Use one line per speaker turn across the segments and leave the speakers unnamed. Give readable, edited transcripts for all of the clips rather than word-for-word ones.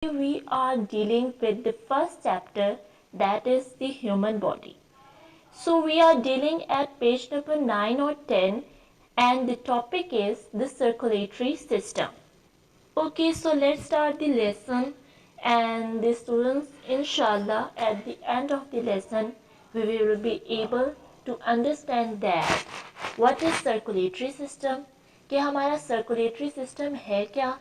we are dealing with the first chapter, that is the human body. So we are dealing at page number 9 or 10, and the topic is the circulatory system. Okay, so let's start the lesson, and the students, inshallah, at the end of the lesson we will be able to understand that what is circulatory system, कि हमारा circulatory system है क्या,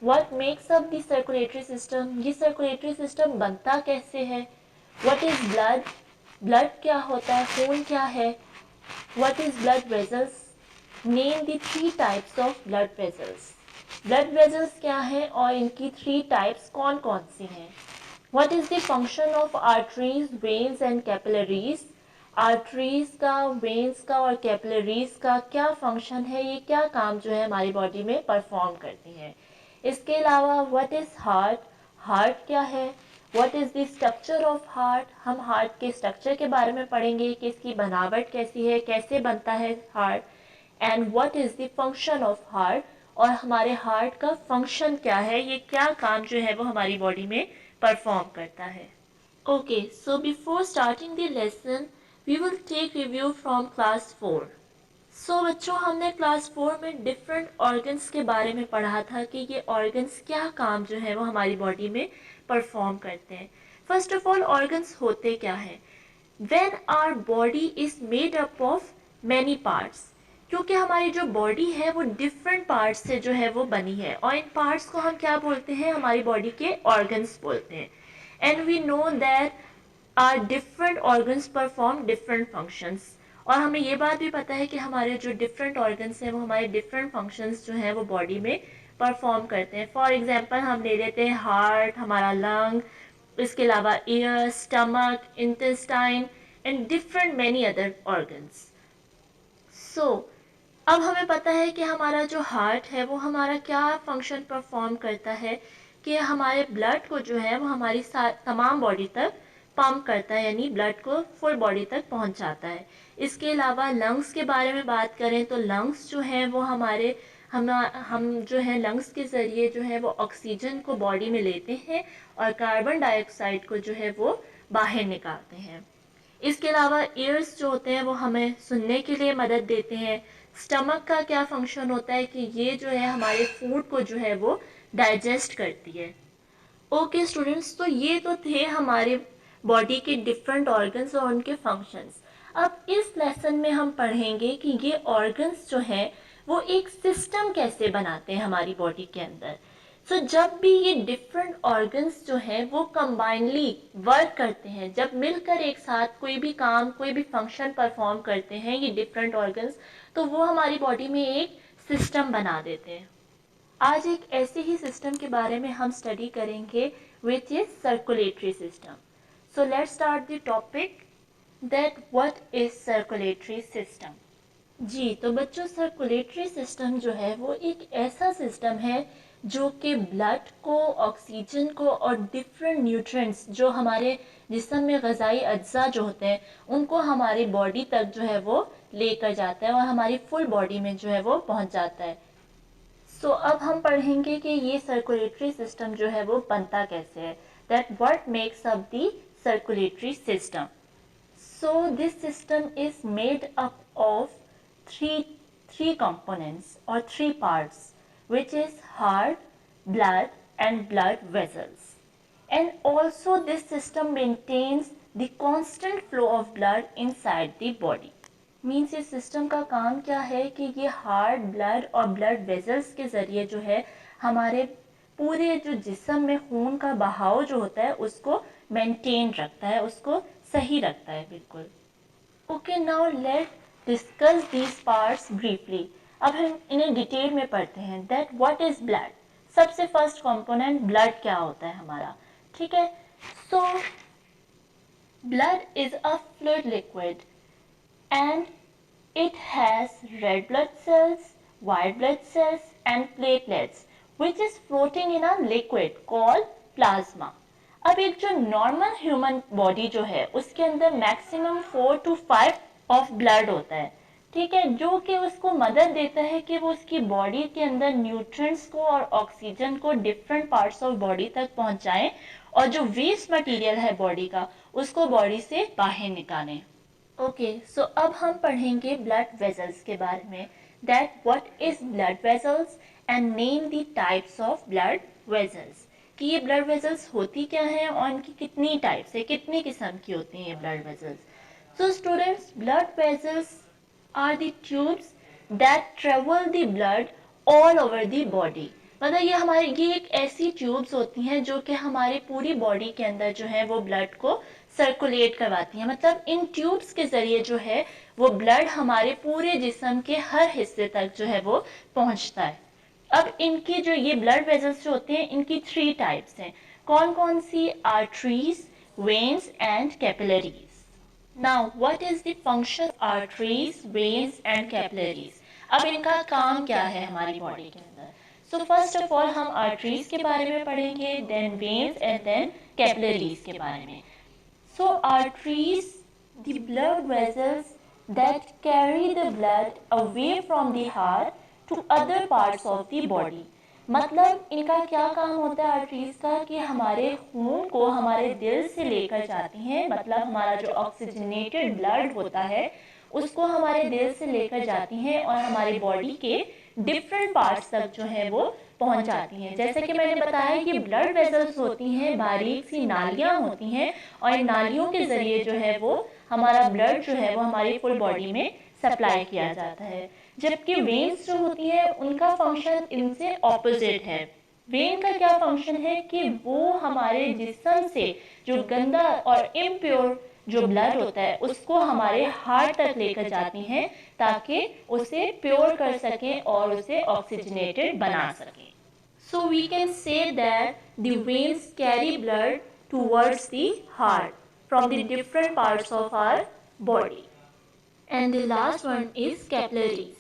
what makes up the circulatory system, ये circulatory system बनता कैसे है, what is blood, blood क्या होता है, खून क्या है, what is blood vessels, name the three types of blood vessels, blood vessels क्या है और इनकी थ्री टाइप्स कौन कौन सी हैं, what is the function of arteries, veins and capillaries, arteries का, वेन्स का और कैपिलरीज का क्या फंक्शन है, ये क्या काम जो है हमारी बॉडी में परफॉर्म करती हैं. इसके अलावा व्हाट इज हार्ट, हार्ट क्या है, what is the structure of heart, हम हार्ट के स्ट्रक्चर के बारे में पढ़ेंगे कि इसकी बनावट कैसी है, कैसे बनता है heart, and what is the function of heart, और हमारे हार्ट का फंक्शन क्या है, ये क्या काम जो है वो हमारी बॉडी में परफॉर्म करता है. Okay, so before starting the lesson we will take review from class 4. सो बच्चों, हमने क्लास 4 में डिफरेंट ऑर्गन्स के बारे में पढ़ा था कि ये ऑर्गन्स क्या काम जो है वो हमारी बॉडी में परफॉर्म करते हैं. फर्स्ट ऑफ ऑल, ऑर्गन्स होते क्या हैं. When our body is made up of many parts, क्योंकि हमारी जो बॉडी है वो डिफरेंट पार्ट्स से जो है वो बनी है, और इन पार्ट्स को हम क्या बोलते हैं, हमारी बॉडी के ऑर्गन्स बोलते हैं. And we know that are different organs perform different functions, और हमें ये बात भी पता है कि हमारे जो डिफरेंट ऑर्गन्स हैं वो हमारे डिफरेंट फंक्शंस जो हैं वो बॉडी में परफॉर्म करते हैं. फॉर एग्जांपल हम ले लेते हैं हार्ट, हमारा लंग, इसके अलावा ear, stomach, intestine and different many other organs. So अब हमें पता है कि हमारा जो हार्ट है वो हमारा क्या फंक्शन परफॉर्म करता है, कि हमारे ब्लड को जो है वो हमारी तमाम बॉडी तक पंप करता है, यानी ब्लड को फुल बॉडी तक पहुंचाता है. इसके अलावा लंग्स के बारे में बात करें तो लंग्स जो हैं वो हम जो है लंग्स के ज़रिए जो है वो ऑक्सीजन को बॉडी में लेते हैं और कार्बन डाइऑक्साइड को जो है वो बाहर निकालते हैं. इसके अलावा ईयर्स जो होते हैं वो हमें सुनने के लिए मदद देते हैं. स्टमक का क्या फंक्शन होता है कि ये जो है हमारे फूड को जो है वो डाइजेस्ट करती है. ओके स्टूडेंट्स, तो ये तो थे हमारे बॉडी के डिफरेंट ऑर्गन्स और उनके फंक्शंस. अब इस लेसन में हम पढ़ेंगे कि ये ऑर्गन्स जो हैं वो एक सिस्टम कैसे बनाते हैं हमारी बॉडी के अंदर. सो जब भी ये डिफरेंट ऑर्गन्स जो हैं वो कंबाइनली वर्क करते हैं, जब मिलकर एक साथ कोई भी काम, कोई भी फंक्शन परफॉर्म करते हैं ये डिफरेंट ऑर्गन्स, तो वो हमारी बॉडी में एक सिस्टम बना देते हैं. आज एक ऐसे ही सिस्टम के बारे में हम स्टडी करेंगे which is circulatory system. So let's start the topic that what is circulatory system. जी, तो बच्चों, सर्कुलेटरी सिस्टम जो है वो एक ऐसा सिस्टम है जो कि ब्लड को, ऑक्सीजन को और डिफरेंट न्यूट्रिएंट्स जो हमारे जिस्म में ग़िज़ाई अज्जा जो होते हैं उनको हमारी बॉडी तक जो है वो लेकर जाता है और हमारी फुल बॉडी में जो है वो पहुंच जाता है. सो अब हम पढ़ेंगे कि ये सर्कुलेटरी सिस्टम जो है वो बनता कैसे है, that what makes up the circulatory system. So this system is made up of three components or three parts, which is heart, blood and blood vessels. And also this system maintains the constant flow of blood inside the body. Means इस system का काम क्या है कि ये heart, blood और blood vessels के ज़रिए जो है हमारे पूरे जो जिस्म में खून का बहाव जो होता है उसको मेंटेन रखता है, उसको सही रखता है बिल्कुल. Okay, now let discuss these parts briefly. अब हम इन्हें डिटेल में पढ़ते हैं. That what is blood. सबसे फर्स्ट कंपोनेंट ब्लड क्या होता है हमारा, ठीक है. So blood is a fluid liquid and it has red blood cells, white blood cells and platelets which is floating in a liquid called plasma. अब एक जो नॉर्मल ह्यूमन बॉडी जो है उसके अंदर मैक्सिमम 4 to 5 ऑफ ब्लड होता है, ठीक है, जो कि उसको मदद देता है कि वो उसकी बॉडी के अंदर न्यूट्रिएंट्स को और ऑक्सीजन को डिफरेंट पार्ट्स ऑफ बॉडी तक पहुंचाएं और जो वेस्ट मटेरियल है बॉडी का उसको बॉडी से बाहर निकालें। ओके, सो अब हम पढ़ेंगे ब्लड वेजल्स के बारे में, that what is blood vessels and name the types of blood vessels, कि ये ब्लड वेजल्स होती क्या है और इनकी कितनी टाइप्स है, कितनी किस्म की होती हैं ये blood vessels. So students, blood vessels are the tubes that travel the blood all over the body। मतलब ये एक ऐसी ट्यूब्स होती हैं जो कि हमारी पूरी बॉडी के अंदर जो है वो ब्लड को सर्कुलेट करवाती हैं। मतलब इन ट्यूब्स के जरिए जो है वो ब्लड हमारे पूरे जिस्म के हर हिस्से तक जो है वो पहुंचता है। अब इनकी जो ये ब्लड वेजल्स जो होते हैं इनकी 3 टाइप्स हैं। कौन कौन सी? Arteries, veins and capillaries. Now, what is the function of arteries, veins and capillaries? अब इनका काम क्या है हमारी बॉडी के अंदर? So first of all हम arteries के बारे में पढ़ेंगे, then veins and then capillaries के बारे में। So arteries, the blood vessels that carry the blood away from the heart to other parts of the body। मतलब इनका क्या काम होता है आर्टरीज का, कि हमारे खून को हमारे दिल से लेकर जाती हैं। मतलब हमारा जो ऑक्सीजनेटेड ब्लड होता है उसको हमारे दिल से लेकर जाती हैं और हमारी बॉडी के डिफरेंट पार्ट्स तक जो है वो पहुंच जाती हैं। जैसे कि मैंने बताया कि ब्लड वेसल्स होती हैं, बारीक सी नालियां होती हैं और इन नालियों के जरिए जो है वो हमारा ब्लड जो है वो हमारी फुल बॉडी में सप्लाई किया जाता है। जबकि वेन्स जो होती है उनका फंक्शन इनसे ऑपोजिट है। वेन का क्या फंक्शन है कि वो हमारे जिस्म से जो गंदा और इम्प्योर जो ब्लड होता है उसको हमारे हार्ट तक लेकर जाती हैं ताकि उसे प्योर कर सकें और उसे ऑक्सीजनेटेड बना सकें। So we can say that the veins carry blood towards the heart from the different parts of our body. And the last one is capillaries.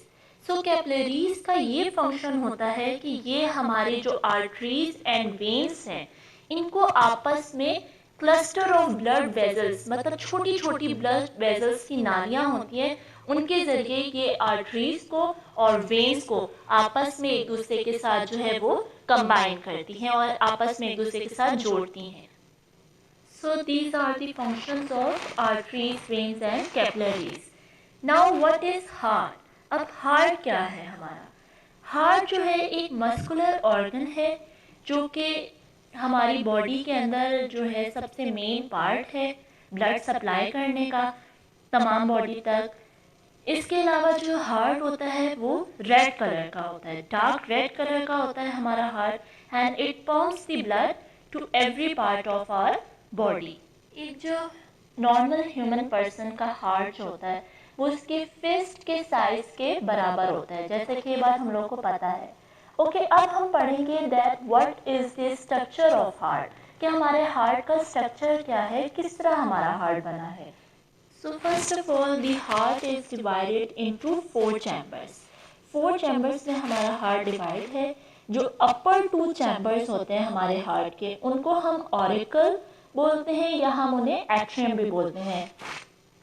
So capillaries का ये फंक्शन होता है कि ये हमारे जो आर्टरीज एंड वेन्स हैं इनको आपस में क्लस्टर ऑफ ब्लड वेजल्स, मतलब छोटी छोटी ब्लड वेजल्स की नालियां होती हैं, उनके जरिए ये आर्टरीज को और वेन्स को आपस में एक दूसरे के साथ जो है वो कंबाइन करती हैं और आपस में एक दूसरे के साथ जोड़ती हैं। So these are the functions of arteries, veins and capillaries. Now what is heart? अब हार्ट क्या है हमारा? हार्ट जो है एक मस्कुलर ऑर्गन है जो कि हमारी बॉडी के अंदर जो है सबसे मेन पार्ट है ब्लड सप्लाई करने का तमाम बॉडी तक। इसके अलावा जो हार्ट होता है वो रेड कलर का होता है, डार्क रेड कलर का होता है हमारा heart, and it pumps the blood to every part of our body. एक जो नॉर्मल ह्यूमन पर्सन का हार्ट जो होता है वो उसके फिस्ट के साइज के बराबर होता है, जैसे कि ये बात हम लोगों को पता है। ओके, अब हम पढ़ेंगे that what is the structure of heart, कि हमारे हार्ट का स्ट्रक्चर क्या है, किस तरह हमारा हार्ट बना है। So first of all the heart is divided into 4 chambers. 4 chambers में हमारा हार्ट डिवाइड है। जो अपर 2 चैम्बर्स होते हैं हमारे हार्ट के उनको हम ऑरिकल बोलते हैं या हम उन्हें एट्रियम भी बोलते हैं,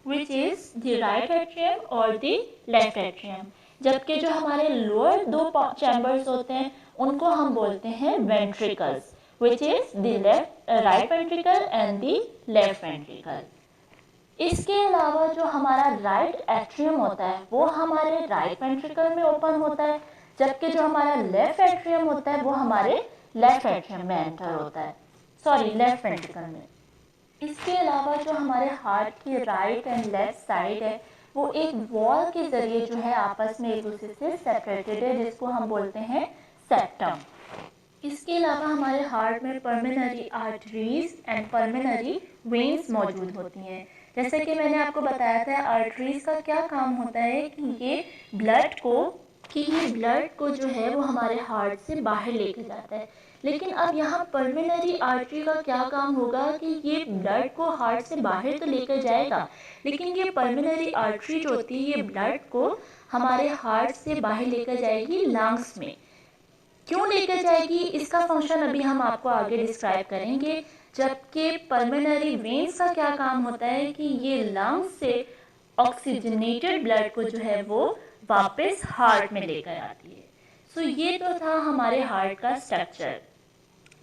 which is the right atrium और the left atrium। जबकि जो हमारे लोअर 2 चैम्बर्स होते हैं उनको हम बोलते हैं ventricles, which is the right ventricle and the left ventricle। इसके अलावा जो हमारा राइट एट्रियम होता है वो हमारे राइट वेंट्रिकल में ओपन होता है, जबकि जो हमारा लेफ्ट एट्रियम होता है वो हमारे लेफ्ट एट्रियम में एंटर होता है, सॉरी लेफ्ट वेंट्रिकल में। इसके अलावा जो हमारे हार्ट की राइट एंड लेफ्ट साइड है वो एक वॉल के जरिए जो है आपस में एक दूसरे से सेपरेटेड है, जिसको हम बोलते हैं सेप्टम। इसके अलावा हमारे हार्ट में pulmonary arteries and pulmonary veins मौजूद होती हैं। जैसे कि मैंने आपको बताया था आर्टरीज का क्या काम होता है कि ये ब्लड को जो है वो हमारे हार्ट से बाहर लेके जाता है। लेकिन अब यहाँ पल्मोनरी आर्टरी का क्या काम होगा कि ये ब्लड को हार्ट से बाहर तो लेकर जाएगा, लेकिन ये पल्मोनरी आर्टरी जो होती है ये ब्लड को हमारे हार्ट से बाहर लेकर जाएगी लंग्स में। क्यों लेकर जाएगी इसका फंक्शन अभी हम आपको आगे डिस्क्राइब करेंगे। जबकि पल्मोनरी वेन्स का क्या काम होता है कि ये लंग्स से ऑक्सीजनेटेड ब्लड को जो है वो वापस हार्ट में लेकर आती है। सो ये तो था हमारे हार्ट का स्ट्रक्चर।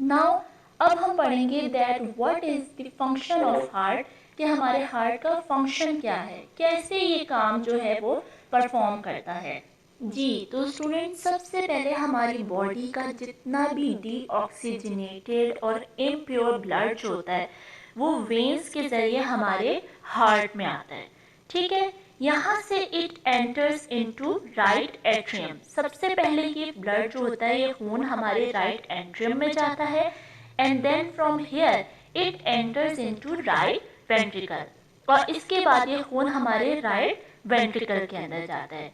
नाउ अब हम पढ़ेंगे that what is the function of heart, कि हमारे हार्ट का फंक्शन क्या है, कैसे ये काम जो है वो परफॉर्म करता है। जी तो स्टूडेंट, सबसे पहले हमारी बॉडी का जितना भी डीऑक्सीजनेटेड और इम्प्योर ब्लड जो होता है वो वेन्स के जरिए हमारे हार्ट में आता है। ठीक है, यहाँ से it enters into right atrium. सबसे पहले ये ब्लड जो होता है, ये खून हमारे राइट एट्रियम में जाता है, and then from here it enters into right ventricle, और इसके बाद ये खून हमारे राइट वेंट्रिकल के अंदर जाता है।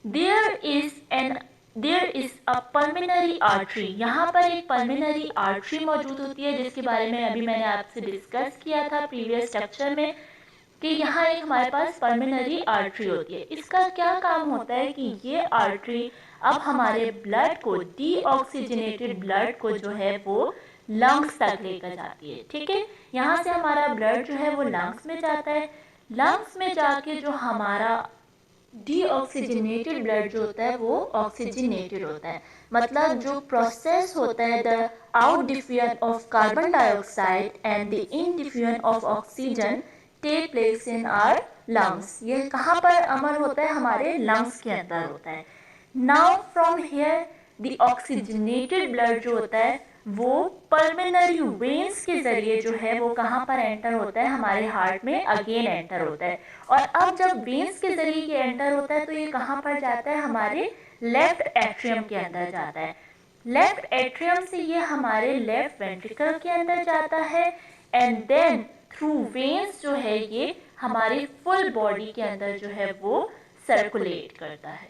There is a pulmonary artery. यहाँ पर एक पल्मिनरी आर्टरी मौजूद होती है, जिसके बारे में अभी मैंने आपसे डिस्कस किया था प्रीवियस स्ट्रक्चर में, कि यहाँ एक हमारे पास पल्मिनरी आर्टरी होती है। इसका क्या काम होता है कि ये आर्टरी अब हमारे ब्लड को, डीऑक्सीजनेटेड ब्लड को जो है वो लंग्स तक लेकर जाती है। ठीक है, यहाँ से हमारा ब्लड जो है वो लंग्स में जाता है। लंग्स में जाके जो हमारा डीऑक्सीजनेटेड ब्लड जो होता है वो ऑक्सीजनेटेड होता है, मतलब जो प्रोसेस होता है the out diffusion of carbon dioxide and the in diffusion of oxygen take place in our lungs. ये कहाँ पर अमल होता है? हमारे लंग्स के अंदर होता है। Now from here the oxygenated blood जो होता है वो पल्मिनरी वेन्स के जरिए जो है वो कहाँ पर एंटर होता है? हमारे हार्ट में अगेन एंटर होता है। और अब जब वेन्स के जरिए ये एंटर होता है तो ये कहाँ पर जाता है? हमारे लेफ्ट एट्रियम के अंदर जाता है। लेफ्ट एट्रियम से ये हमारे लेफ्ट वेंट्रिकल के अंदर जाता है, एंड देन थ्रू वेन्स जो है ये हमारी फुल बॉडी के अंदर जो है वो सर्कुलेट करता है।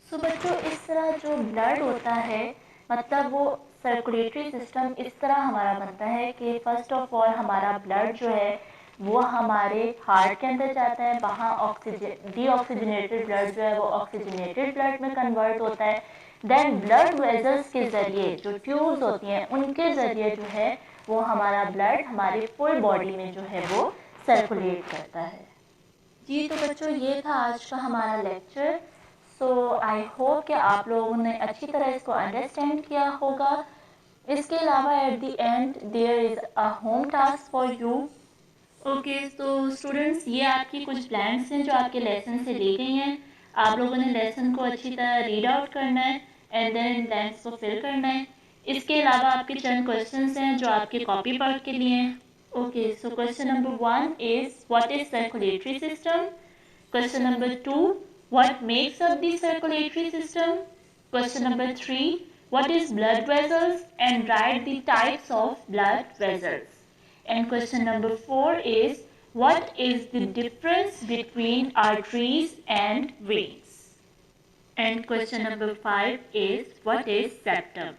सो बच्चों, इस तरह जो ब्लड होता है, मतलब वो सर्कुलेटरी सिस्टम इस तरह हमारा बनता है कि फर्स्ट ऑफ ऑल हमारा ब्लड जो है वो हमारे हार्ट के अंदर जाता है, वहाँ ऑक्सीजन डीऑक्सीजनेटेड ब्लड जो है वो ऑक्सीजनेटेड ब्लड में कन्वर्ट होता है। देन ब्लड वेजल्स के ज़रिए, जो ट्यूब्स होती हैं उनके ज़रिए जो है वो हमारा ब्लड हमारी फुल बॉडी में जो है वो सर्कुलेट करता है। जी तो बच्चों, ये था आज का हमारा लेक्चर। सो आई होप कि आप लोगों ने अच्छी तरह इसको अंडरस्टैंड किया होगा। इसके अलावा at the end there is a home task for you. Okay, तो स्टूडेंट्स, ये आपकी कुछ ब्लैंक्स हैं जो आपके लेसन से ली गई हैं। आप लोगों ने लेसन को अच्छी तरह रीड आउट करना है एंड देन इन ब्लैंक्स को फिल करना है। इसके अलावा आपके चंद क्वेश्चंस हैं जो आपके कॉपी पर के लिए हैं। Okay, so question number 1 is what is circulatory system. Question number 2, what makes up the circulatory system? Question number 3, what is blood vessels, and write the types of blood vessels. And question number 4 is, what is the difference between arteries and veins? And question number 5 is, what is septum?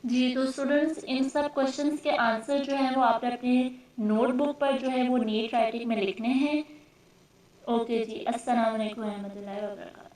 जी तो students, इन सब questions के answer जो है वो आपने अपने notebook पर जो है वो नीट राइटिंग में लिखने हैं। ओके जी, अस्सलाम वालेकुम रहमतुल्लाहि व बरकातहू।